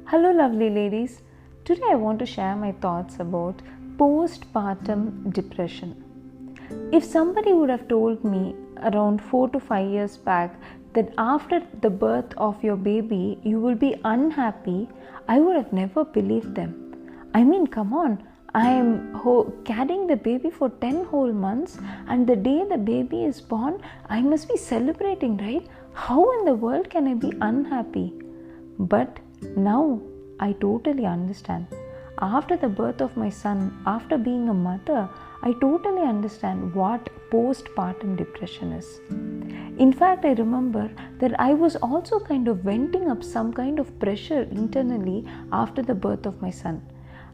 Hello, lovely ladies. Today I want to share my thoughts about postpartum depression. If somebody would have told me around 4 to 5 years back that after the birth of your baby you will be unhappy, I would have never believed them. I mean, come on. I am carrying the baby for 10 whole months, and the day the baby is born, I must be celebrating, right? How in the world can I be unhappy? But now I totally understand. After the birth of my son, after being a mother, I totally understand what postpartum depression is. In fact, I remember that I was also kind of venting up some kind of pressure internally after the birth of my son.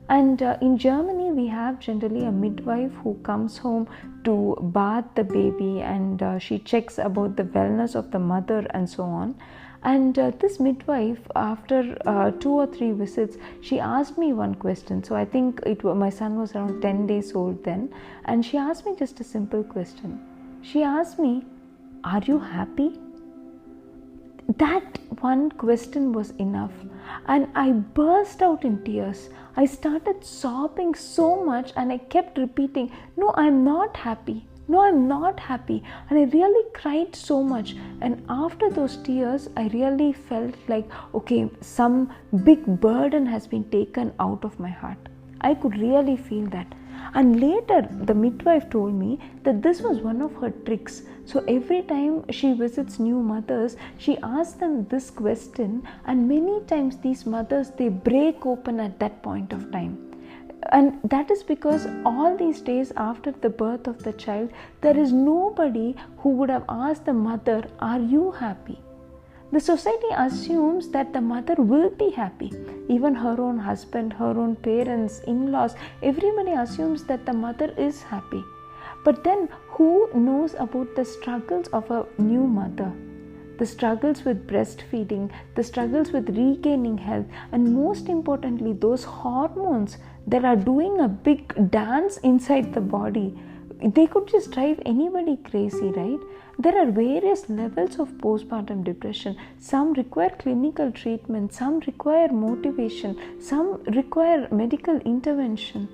And in Germany, we have generally a midwife who comes home to bath the baby, and she checks about the wellness of the mother and so on. And this midwife, after 2 or 3 visits, she asked me one question. So I think my son was around 10 days old then, and she asked me just a simple question. She asked me, "Are you happy?" That one question was enough, and I burst out in tears. I started sobbing so much, and I kept repeating, "No, I'm not happy. No, I'm not happy." And I really cried so much. And after those tears, I really felt like, okay, some big burden has been taken out of my heart. I could really feel that. And later, the midwife told me that this was one of her tricks. So every time she visits new mothers, she asks them this question, and many times these mothers, they break open at that point of time. And that is because all these days after the birth of the child, there is nobody who would have asked the mother, "Are you happy?" The society assumes that the mother will be happy. Even her own husband, her own parents, in-laws, everybody assumes that the mother is happy. But then who knows about the struggles of a new mother? The struggles with breastfeeding, the struggles with regaining health, and most importantly, those hormones that are doing a big dance inside the body. They could just drive anybody crazy, right? There are various levels of postpartum depression. Some require clinical treatment, some require motivation, some require medical intervention.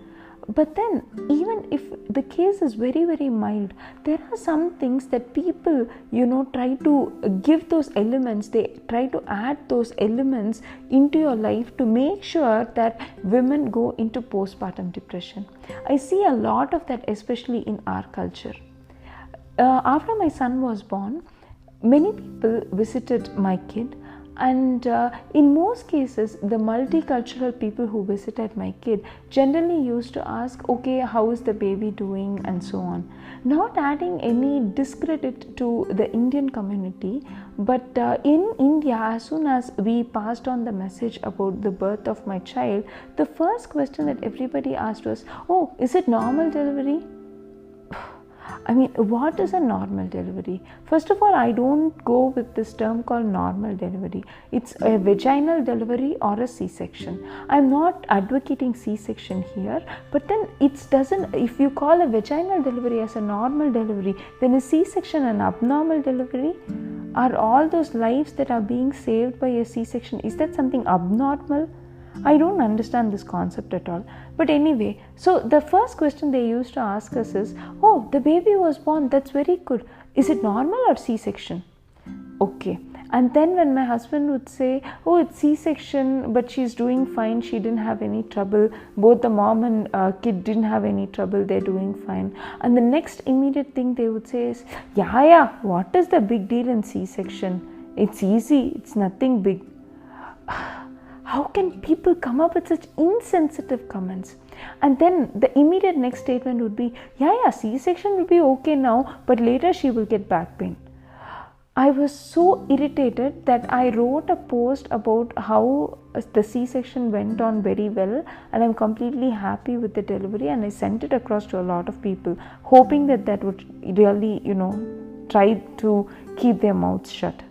But then, even if the case is very, very mild, there are some things that people, try to give those elements, they try to add those elements into your life to make sure that women go into postpartum depression. I see a lot of that, especially in our culture. After my son was born, many people visited my kid. And in most cases, the multicultural people who visited my kid generally used to ask, "Okay, how is the baby doing?" and so on. Not adding any discredit to the Indian community, but in India, as soon as we passed on the message about the birth of my child, the first question that everybody asked was, "Oh, is it normal delivery?" I mean, what is a normal delivery? First of all, I don't go with this term called normal delivery. It's a vaginal delivery or a C-section. I'm not advocating C-section here, but then if you call a vaginal delivery as a normal delivery, then is C-section an abnormal delivery? Are all those lives that are being saved by a C-section, is that something abnormal? I don't understand this concept at all. But anyway, so the first question they used to ask us is, "Oh, the baby was born, that's very good. Is it normal or C-section?" Okay. And then when my husband would say, "Oh, it's C-section, but she's doing fine, she didn't have any trouble. Both the mom and kid didn't have any trouble, they're doing fine." And the next immediate thing they would say is, yeah, what is the big deal in C-section? It's easy, it's nothing big." How can people come up with such insensitive comments? And then the immediate next statement would be, yeah, C-section will be okay now, but later she will get back pain. I was so irritated that I wrote a post about how the C-section went on very well, and I'm completely happy with the delivery, and I sent it across to a lot of people, hoping that would really, try to keep their mouths shut.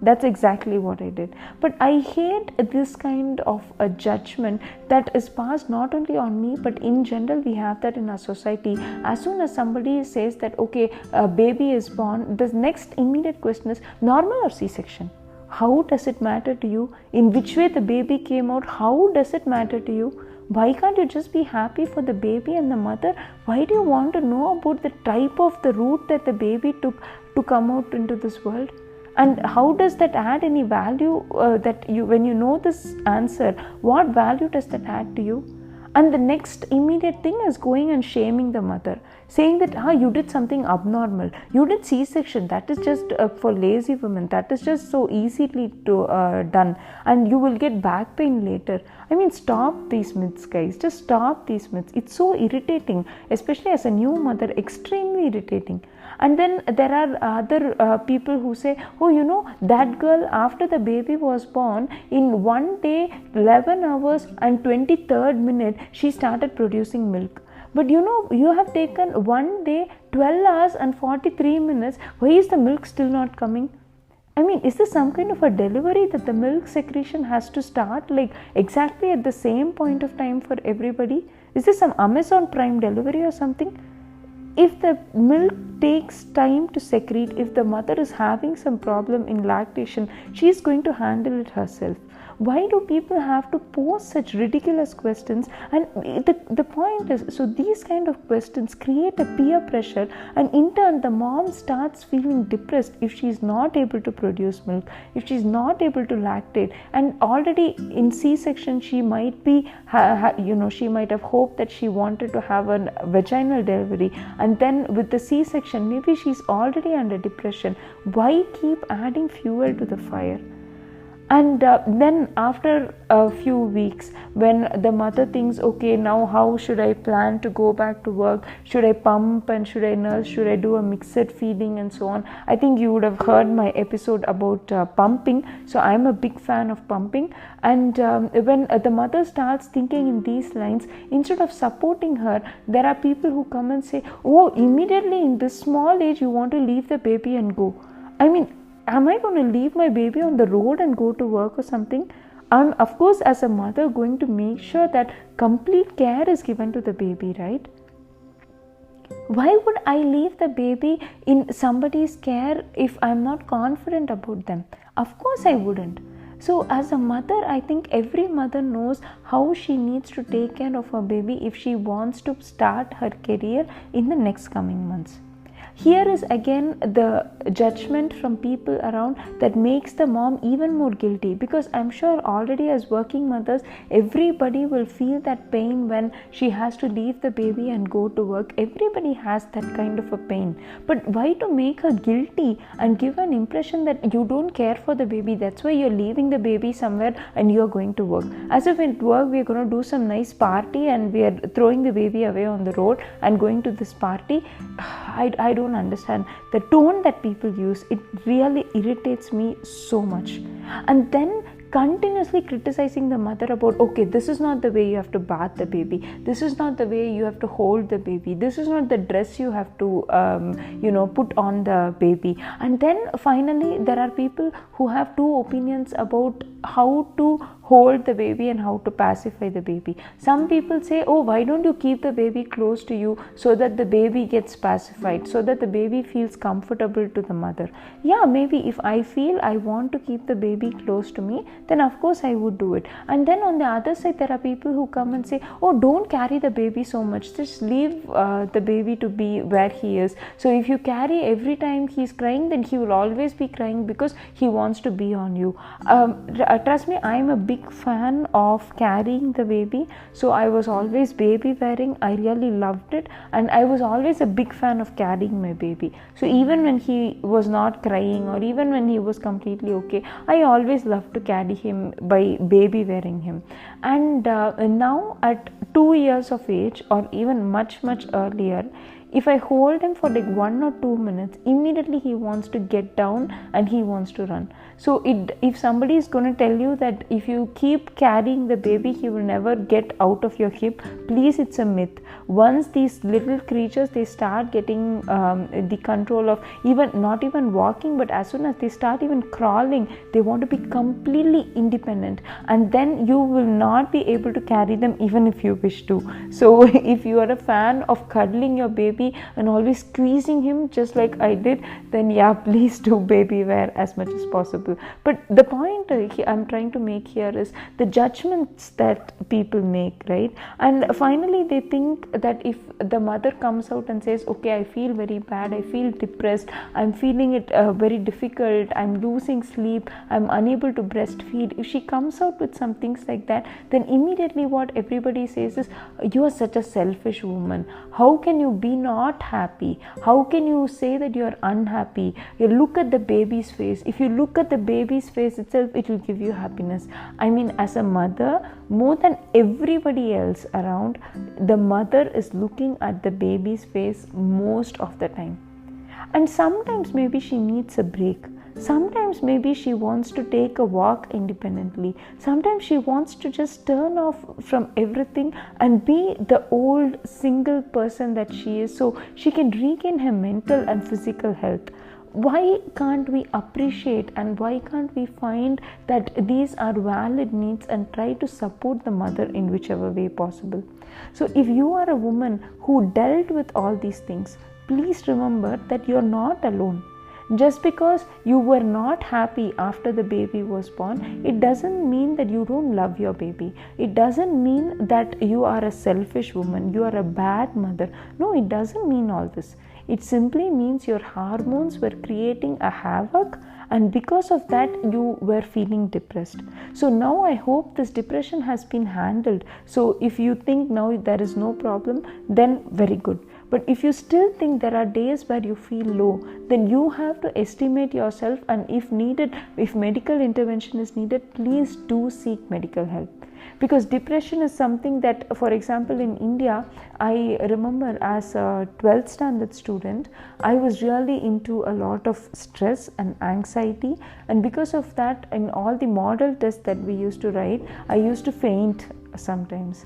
That's exactly what I did. But I hate this kind of a judgment that is passed not only on me, but in general we have that in our society. As soon as somebody says that, okay, a baby is born, the next immediate question is, normal or C-section? How does it matter to you? In which way the baby came out? How does it matter to you? Why can't you just be happy for the baby and the mother? Why do you want to know about the type of the route that the baby took to come out into this world? And how does that add any value that you, when you know this answer, what value does that add to you? And the next immediate thing is going and shaming the mother, saying that you did something abnormal, you did C-section, that is just for lazy women, that is just so easily done, and you will get back pain later. I mean, stop these myths, guys. Just stop these myths. It's so irritating, especially as a new mother, extremely irritating. And then there are other people who say, oh, you know, that girl, after the baby was born, in one day, 11 hours and 23rd minute, she started producing milk. But you know, you have taken one day, 12 hours and 43 minutes. Why is the milk still not coming? I mean, is this some kind of a delivery that the milk secretion has to start like exactly at the same point of time for everybody? Is this some Amazon Prime delivery or something? If the milk takes time to secrete, if the mother is having some problem in lactation, she is going to handle it herself. Why do people have to pose such ridiculous questions? And the point is, so these kind of questions create a peer pressure, and in turn the mom starts feeling depressed if she is not able to produce milk, if she is not able to lactate. And already in C-section she might be, she might have hoped that she wanted to have a vaginal delivery, and then with the C-section maybe she's already under depression. Why keep adding fuel to the fire? And then after a few weeks, when the mother thinks, okay, now how should I plan to go back to work? Should I pump and should I nurse? Should I do a mixed feeding and so on? I think you would have heard my episode about pumping. So I'm a big fan of pumping. And when the mother starts thinking in these lines, instead of supporting her, there are people who come and say, oh, immediately in this small age, you want to leave the baby and go. I mean, am I going to leave my baby on the road and go to work or something? I'm, of course, as a mother, going to make sure that complete care is given to the baby, right? Why would I leave the baby in somebody's care if I'm not confident about them? Of course I wouldn't. So as a mother, I think every mother knows how she needs to take care of her baby if she wants to start her career in the next coming months. Here is again the judgment from people around that makes the mom even more guilty, because I'm sure already as working mothers, everybody will feel that pain when she has to leave the baby and go to work. Everybody has that kind of a pain. But why to make her guilty and give an impression that you don't care for the baby? That's why you're leaving the baby somewhere and you're going to work. As if at work we're going to do some nice party and we are throwing the baby away on the road and going to this party. I don't understand the tone that people use. It really irritates me so much. And then continuously criticizing the mother about, okay, this is not the way you have to bath the baby, this is not the way you have to hold the baby, this is not the dress you have to put on the baby. And then finally there are people who have two opinions about how to hold the baby and how to pacify the baby. Some people say, oh, why don't you keep the baby close to you so that the baby gets pacified, so that the baby feels comfortable to the mother. Yeah, maybe if I feel I want to keep the baby close to me, then of course I would do it. And then on the other side, there are people who come and say, oh, don't carry the baby so much, just leave the baby to be where he is. So if you carry every time he's crying, then he will always be crying because he wants to be on you. Trust me, I'm a big fan of carrying the baby. So I was always baby wearing. I really loved it, and I was always a big fan of carrying my baby. So even when he was not crying or even when he was completely okay, I always loved to carry him by baby wearing him. And now at 2 years of age, or even much earlier, if I hold him for like 1 or 2 minutes, immediately he wants to get down and he wants to run. So if somebody is going to tell you that if you keep carrying the baby, he will never get out of your hip, please, it's a myth. Once these little creatures, they start getting the control of not even walking, but as soon as they start even crawling, they want to be completely independent, and then you will not be able to carry them even if you wish to. So if you are a fan of cuddling your baby, baby and always squeezing him just like I did, then yeah, please do baby wear as much as possible. But the point I'm trying to make here is the judgments that people make, right? And finally they think that if the mother comes out and says, okay, I feel very bad, I feel depressed, I'm feeling it very difficult, I'm losing sleep, I'm unable to breastfeed, if she comes out with some things like that, then immediately what everybody says is, you are such a selfish woman, how can you be not happy, how can you say that you are unhappy, you look at the baby's face, if you look at the baby's face itself, it will give you happiness. I mean, as a mother, more than everybody else around, the mother is looking at the baby's face most of the time. And sometimes maybe she needs a break. Sometimes maybe she wants to take a walk independently. Sometimes she wants to just turn off from everything and be the old single person that she is, so she can regain her mental and physical health. Why can't we appreciate and why can't we find that these are valid needs and try to support the mother in whichever way possible? So if you are a woman who dealt with all these things, please remember that you're not alone. Just because you were not happy after the baby was born, it doesn't mean that you don't love your baby. It doesn't mean that you are a selfish woman, you are a bad mother. No, it doesn't mean all this. It simply means your hormones were creating a havoc, and because of that you were feeling depressed. So now I hope this depression has been handled. So if you think now there is no problem, then very good. But if you still think there are days where you feel low, then you have to estimate yourself, and if needed, if medical intervention is needed, please do seek medical help. Because depression is something that, for example, in India, I remember as a 12th standard student, I was really into a lot of stress and anxiety, and because of that, in all the model tests that we used to write, I used to faint sometimes.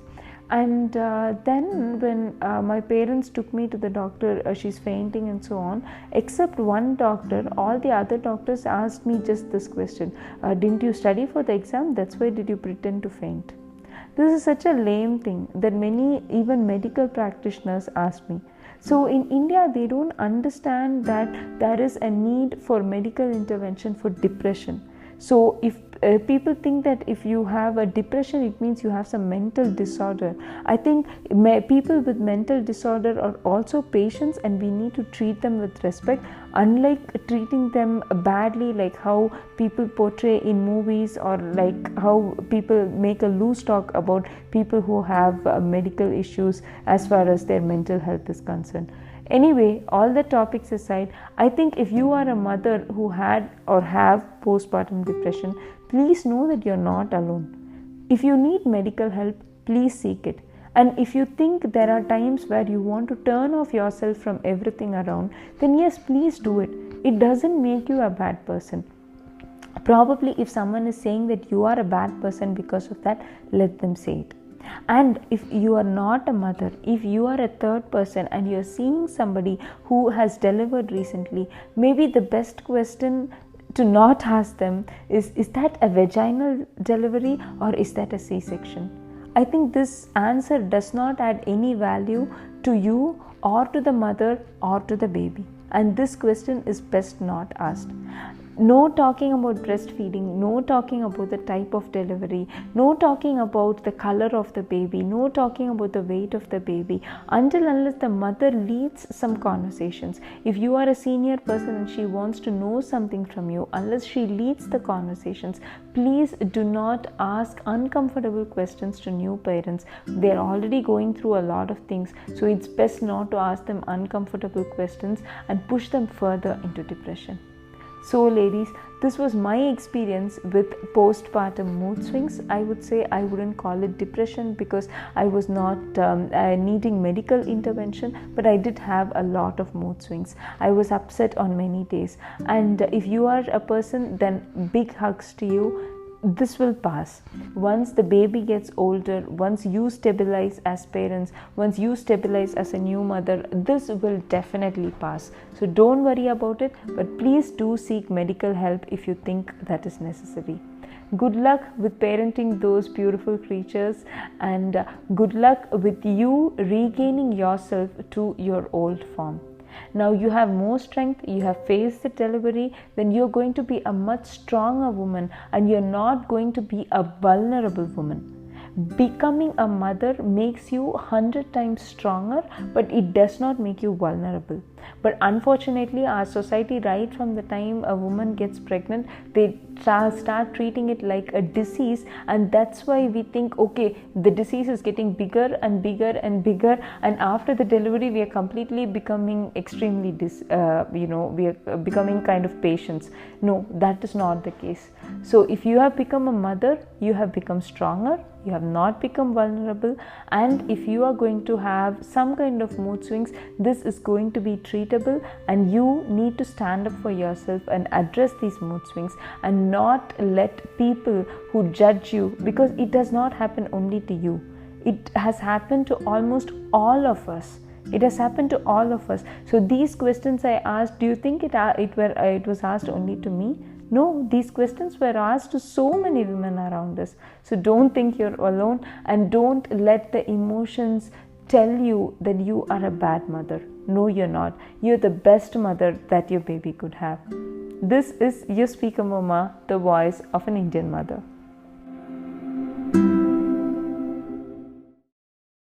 And then when my parents took me to the doctor, she's fainting and so on, except one doctor, all the other doctors asked me just this question, didn't you study for the exam, that's why did you pretend to faint? This is such a lame thing that many even medical practitioners ask me. So in India, they don't understand that there is a need for medical intervention for depression. So if people think that if you have a depression, it means you have some mental disorder. I think people with mental disorder are also patients, and we need to treat them with respect, unlike treating them badly like how people portray in movies, or like how people make a loose talk about people who have medical issues as far as their mental health is concerned. Anyway, all the topics aside, I think if you are a mother who had or have postpartum depression, please know that you're not alone. If you need medical help, please seek it. And if you think there are times where you want to turn off yourself from everything around, then yes, please do it. It doesn't make you a bad person. Probably if someone is saying that you are a bad person because of that, let them say it. And if you are not a mother, if you are a third person and you are seeing somebody who has delivered recently, maybe the best question to not ask them is that a vaginal delivery or is that a C-section? I think this answer does not add any value to you or to the mother or to the baby, and this question is best not asked. No talking about breastfeeding, no talking about the type of delivery, no talking about the color of the baby, no talking about the weight of the baby, until unless the mother leads some conversations. If you are a senior person and she wants to know something from you, unless she leads the conversations, please do not ask uncomfortable questions to new parents. They're already going through a lot of things, so it's best not to ask them uncomfortable questions and push them further into depression. So ladies, this was my experience with postpartum mood swings. I would say I wouldn't call it depression because I was not needing medical intervention, but I did have a lot of mood swings. I was upset on many days, and if you are a person, then big hugs to you. This will pass. Once the baby gets older, once you stabilize as parents, once you stabilize as a new mother, this will definitely pass. So don't worry about it, but please do seek medical help if you think that is necessary. Good luck with parenting those beautiful creatures, and good luck with you regaining yourself to your old form. Now you have more strength, you have faced the delivery, then you're going to be a much stronger woman, and you're not going to be a vulnerable woman. Becoming a mother makes you 100 times stronger, but it does not make you vulnerable. But unfortunately, our society, right from the time a woman gets pregnant, they start treating it like a disease, and that's why we think, okay, the disease is getting bigger and bigger and bigger, and after the delivery we are completely becoming extremely we are becoming kind of patients. No, that is not the case. So if you have become a mother, you have become stronger, you have not become vulnerable, and if you are going to have some kind of mood swings, this is going to be treatable, and you need to stand up for yourself and address these mood swings, and not let people who judge you, because it does not happen only to you. It has happened to almost all of us. It has happened to all of us. So these questions I asked, do you think it was asked only to me? No, these questions were asked to so many women around us. So don't think you're alone, and don't let the emotions tell you that you are a bad mother. No, you're not. You're the best mother that your baby could have. This is your Speaker Mama, the voice of an Indian mother.